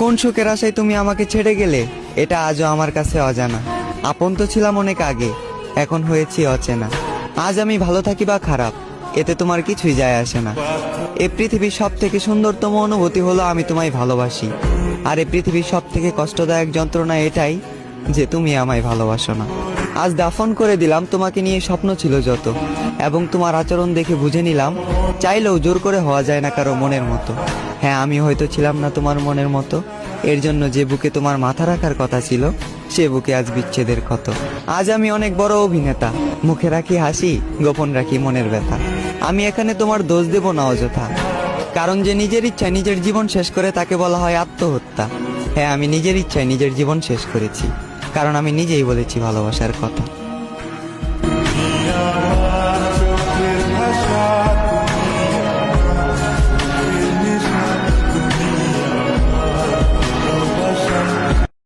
কোন সুখের আশায় তুমি আমাকে ছেড়ে গেলে, এটা আজও আমার কাছে অজানা। আপন তো ছিলাম অনেক আগে, এখন হয়েছি অচেনা। আজ আমি ভালো থাকি বা খারাপ, এতে তোমার কিছুই যায় আসে না। এই পৃথিবীর সব থেকে সুন্দরতম অনুভূতি হলো আমি তোমায় ভালোবাসি। আর এই পৃথিবীর সব থেকে কষ্টদায়ক যন্ত্রণা এটাই যে তুমি আমায় ভালোবাসো না। আজ দাফন করে দিলাম তোমাকে নিয়ে স্বপ্ন ছিল যত, এবং তোমার আচরণ দেখে বুঝে নিলাম চাইলেও জোর করে হওয়া যায় না কারো মনের মতো। হ্যাঁ, আমি হয়তো ছিলাম না তোমার মনের মতো, এর জন্য যে বুকে তোমার মাথা রাখার কথা ছিল সে বুকে আজ বিচ্ছেদের ক্ষত। আজ আমি অনেক বড় অভিনেতা, মুখে রাখি হাসি, গোপন রাখি মনের ব্যথা। আমি এখানে তোমার দোষ দেব না অযথা, কারণ যে নিজের ইচ্ছায় নিজের জীবন শেষ করে তাকে বলা হয় আত্মহত্যা। হ্যাঁ, আমি নিজের ইচ্ছায় নিজের জীবন শেষ করেছি, কারণ আমি নিজেই বলেছি ভালোবাসার কথা।